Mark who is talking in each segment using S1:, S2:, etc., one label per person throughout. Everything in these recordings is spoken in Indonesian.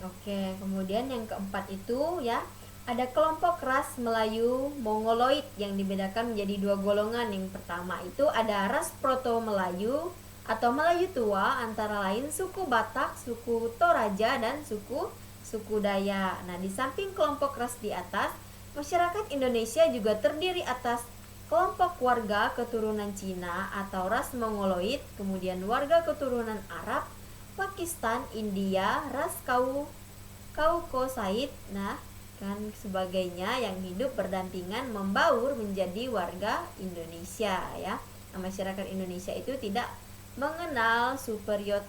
S1: Oke, kemudian yang keempat itu ya, ada kelompok ras Melayu Mongoloid yang dibedakan menjadi dua golongan. Yang pertama itu ada ras Proto Melayu atau Melayu tua, antara lain suku Batak, suku Toraja, dan suku Dayak. Nah, di samping kelompok ras di atas, masyarakat Indonesia juga terdiri atas kelompok warga keturunan Cina atau ras Mongoloid, kemudian warga keturunan Arab, Pakistan, India, ras Kaukosaid, nah kan sebagainya yang hidup berdampingan membaur menjadi warga Indonesia ya. Nah, masyarakat Indonesia itu tidak mengenal superioritas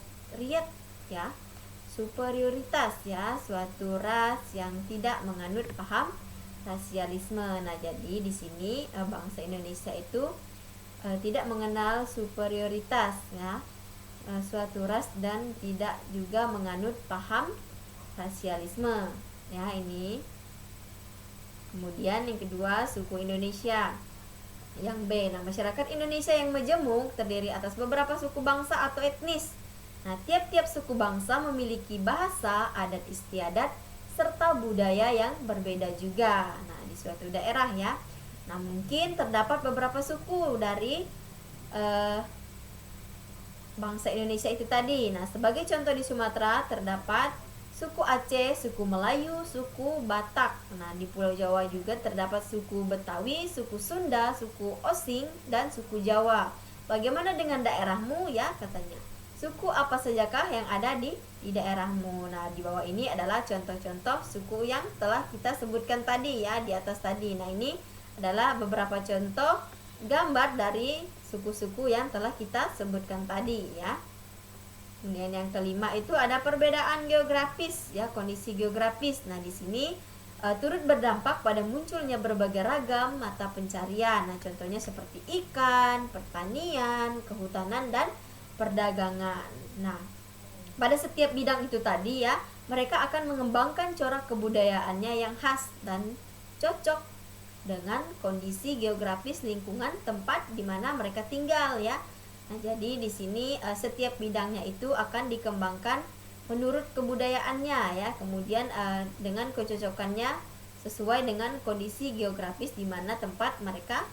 S1: ya, suatu ras yang tidak menganut paham rasialisme. Nah, jadi di sini bangsa Indonesia itu tidak mengenal superioritas ya, suatu ras, dan tidak juga menganut paham rasialisme ya. Ini kemudian yang kedua, suku Indonesia. Yang B, nah masyarakat Indonesia yang majemuk terdiri atas beberapa suku bangsa atau etnis. Nah, tiap-tiap suku bangsa memiliki bahasa, adat istiadat, serta budaya yang berbeda juga. Nah, di suatu daerah ya. Nah, mungkin terdapat beberapa suku dari bangsa Indonesia itu tadi. Nah, sebagai contoh di Sumatera terdapat suku Aceh, suku Melayu, suku Batak. Nah, di Pulau Jawa juga terdapat suku Betawi, suku Sunda, suku Osing, dan suku Jawa. Bagaimana dengan daerahmu ya, katanya? Suku apa sajakah yang ada di daerahmu? Nah, di bawah ini adalah contoh-contoh suku yang telah kita sebutkan tadi ya, di atas tadi. Nah, ini adalah beberapa contoh gambar dari suku-suku yang telah kita sebutkan tadi ya. Kemudian yang kelima itu ada perbedaan geografis ya, kondisi geografis. Nah, di sini turut berdampak pada munculnya berbagai ragam mata pencarian. Nah, contohnya seperti ikan, pertanian, kehutanan, dan perdagangan. Nah, pada setiap bidang itu tadi ya, mereka akan mengembangkan corak kebudayaannya yang khas dan cocok dengan kondisi geografis lingkungan tempat di mana mereka tinggal ya. Nah, jadi di sini setiap bidangnya itu akan dikembangkan menurut kebudayaannya ya, kemudian dengan kecocokannya sesuai dengan kondisi geografis di mana tempat mereka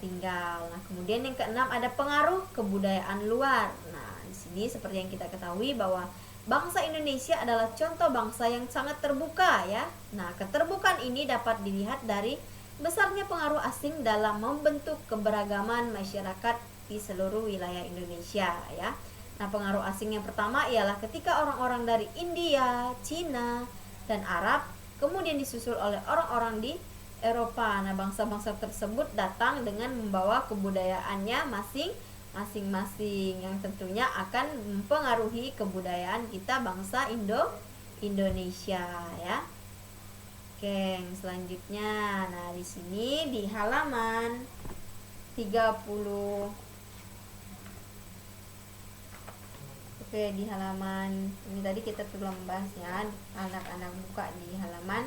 S1: tinggal. Nah, kemudian yang keenam ada pengaruh kebudayaan luar. Nah, di sini seperti yang kita ketahui bahwa bangsa Indonesia adalah contoh bangsa yang sangat terbuka ya. Nah, keterbukaan ini dapat dilihat dari besarnya pengaruh asing dalam membentuk keberagaman masyarakat di seluruh wilayah Indonesia ya. Nah, pengaruh asing yang pertama ialah ketika orang-orang dari India, Cina, dan Arab kemudian disusul oleh orang-orang di Eropa. Nah, bangsa-bangsa tersebut datang dengan membawa kebudayaannya masing-masing yang tentunya akan mempengaruhi kebudayaan kita bangsa Indonesia ya. Oke, selanjutnya. Nah, di sini di halaman 30. Oke, di halaman ini tadi kita belum bahas ya. Anak-anak buka di halaman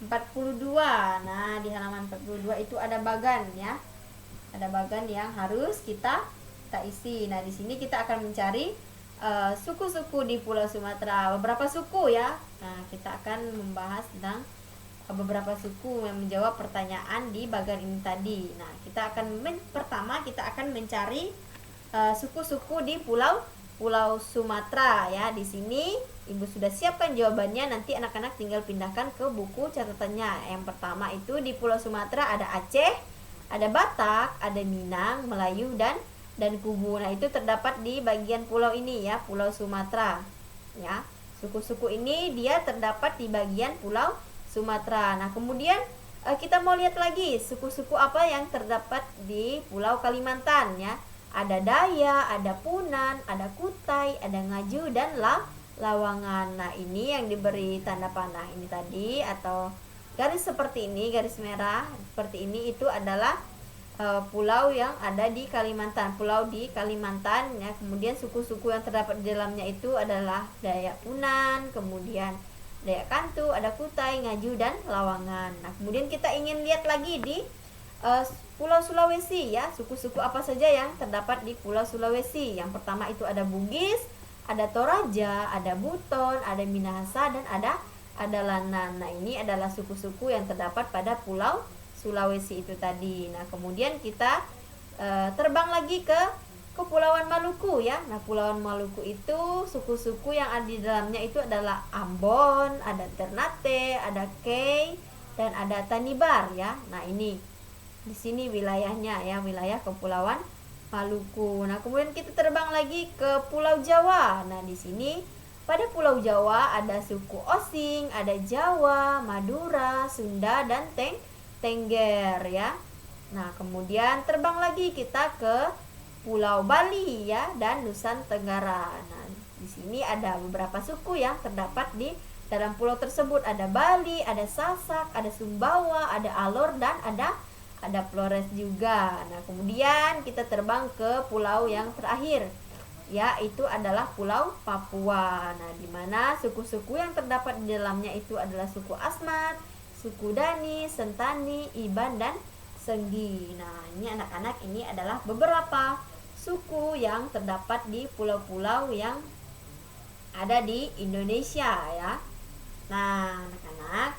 S1: 42. Nah, di halaman 42 itu ada bagan ya. Ada bagan yang harus kita isi. Nah, di sini kita akan mencari suku-suku di Pulau Sumatera. Beberapa suku ya. Nah, kita akan membahas tentang beberapa suku yang menjawab pertanyaan di bagan ini tadi. Nah, pertama kita akan mencari suku-suku di Pulau Sumatera ya. Di sini Ibu sudah siapkan jawabannya, nanti anak-anak tinggal pindahkan ke buku catatannya. Yang pertama itu di Pulau Sumatera ada Aceh, ada Batak, ada Minang, Melayu, dan Kubu. Nah, itu terdapat di bagian pulau ini ya, Pulau Sumatera ya. Suku-suku ini dia terdapat di bagian Pulau Sumatera. Nah, kemudian kita mau lihat lagi suku-suku apa yang terdapat di Pulau Kalimantan ya. Ada Dayak, ada Punan, ada Kutai, ada Ngaju, dan Lawangan. Nah, ini yang diberi tanda panah ini tadi atau garis seperti ini, garis merah seperti ini, itu adalah pulau yang ada di Kalimantan, pulau di Kalimantan ya. Kemudian suku-suku yang terdapat di dalamnya itu adalah Dayak Punan, kemudian Dayak Kantu, ada Kutai, Ngaju, dan Lawangan. Nah, kemudian kita ingin lihat lagi di Pulau Sulawesi ya, suku-suku apa saja yang terdapat di Pulau Sulawesi. Yang pertama itu ada Bugis, ada Toraja, ada Buton, ada Minahasa, dan ada Lanang. Nah, ini adalah suku-suku yang terdapat pada Pulau Sulawesi itu tadi. Nah, kemudian kita terbang lagi ke Kepulauan Maluku ya. Nah, Pulauan Maluku itu suku-suku yang ada di dalamnya itu adalah Ambon, ada Ternate, ada Kei, dan ada Tanibar ya. Nah, ini di sini wilayahnya ya, wilayah Kepulauan Maluku. Nah, kemudian kita terbang lagi ke Pulau Jawa. Nah, di sini pada Pulau Jawa ada suku Osing, ada Jawa, Madura, Sunda, dan Tengger ya. Nah, kemudian terbang lagi kita ke Pulau Bali ya dan Nusa Tenggara. Nah, di sini ada beberapa suku yang terdapat di dalam pulau tersebut. Ada Bali, ada Sasak, ada Sumbawa, ada Alor, dan ada Flores juga. Nah, kemudian kita terbang ke pulau yang terakhir, yaitu adalah Pulau Papua. Nah, di mana suku-suku yang terdapat di dalamnya itu adalah suku Asmat, suku Dani, Sentani, Iban, dan Senggi. Nah, ini anak-anak, ini adalah beberapa suku yang terdapat di pulau-pulau yang ada di Indonesia ya. Nah, anak-anak,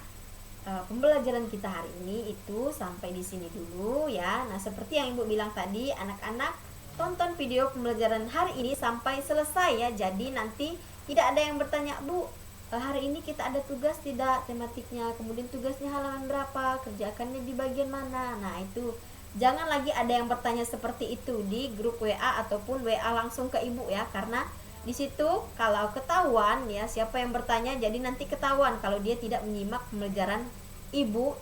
S1: pembelajaran kita hari ini itu sampai di sini dulu ya. Nah, seperti yang Ibu bilang tadi, anak-anak tonton video pembelajaran hari ini sampai selesai ya. Jadi nanti tidak ada yang bertanya, Bu, hari ini kita ada tugas tidak tematiknya, kemudian tugasnya halaman berapa, kerjakannya di bagian mana. Nah, itu jangan lagi ada yang bertanya seperti itu di grup WA ataupun WA langsung ke Ibu ya, karena di situ kalau ketahuan ya siapa yang bertanya, jadi nanti ketahuan kalau dia tidak menyimak pembelajaran Ibu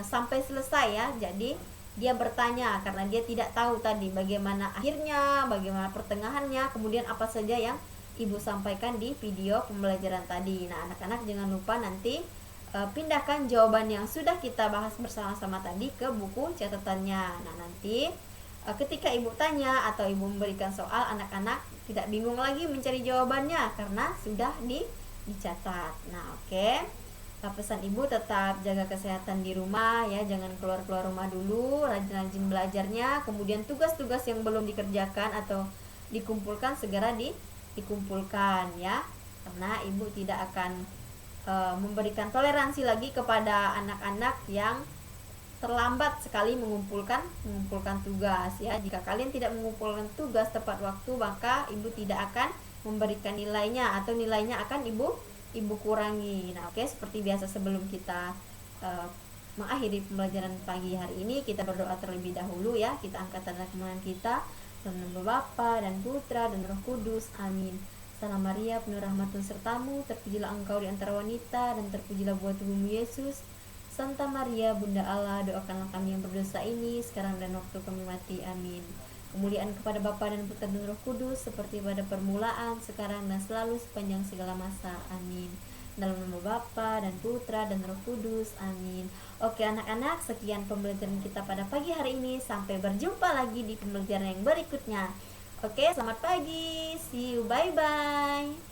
S1: sampai selesai ya. Jadi dia bertanya karena dia tidak tahu tadi bagaimana akhirnya, bagaimana pertengahannya, kemudian apa saja yang Ibu sampaikan di video pembelajaran tadi. Nah, anak-anak jangan lupa nanti pindahkan jawaban yang sudah kita bahas bersama-sama tadi ke buku catatannya. Nah, nanti ketika Ibu tanya atau Ibu memberikan soal, anak-anak tidak bingung lagi mencari jawabannya karena sudah dicatat. Nah, oke. Pesan Ibu tetap jaga kesehatan di rumah ya, jangan keluar-keluar rumah dulu, rajin-rajin belajarnya, kemudian tugas-tugas yang belum dikerjakan atau dikumpulkan segera dikumpulkan ya. Karena Ibu tidak akan memberikan toleransi lagi kepada anak-anak yang terlambat sekali mengumpulkan tugas ya. Jika kalian tidak mengumpulkan tugas tepat waktu, maka Ibu tidak akan memberikan nilainya atau nilainya akan Ibu kurangi. Nah, oke, seperti biasa sebelum kita mengakhiri pembelajaran pagi hari ini, kita berdoa terlebih dahulu ya. Kita angkat tanda kemenangan kita dalam nama Bapa dan Putra dan Roh Kudus. Amin. Salam Maria, penuh rahmat Tuhan sertamu, terpujilah engkau di antara wanita, dan terpujilah buah tubuhmu Yesus. Santa Maria, Bunda Allah, doakanlah kami yang berdosa ini, sekarang dan waktu kami mati. Amin. Kemuliaan kepada Bapa dan Putra dan Roh Kudus, seperti pada permulaan, sekarang dan selalu sepanjang segala masa. Amin. Dalam nama Bapa dan Putra dan Roh Kudus. Amin. Oke anak-anak, sekian pembelajaran kita pada pagi hari ini. Sampai berjumpa lagi di pembelajaran yang berikutnya. Oke, selamat pagi. See you. Bye-bye.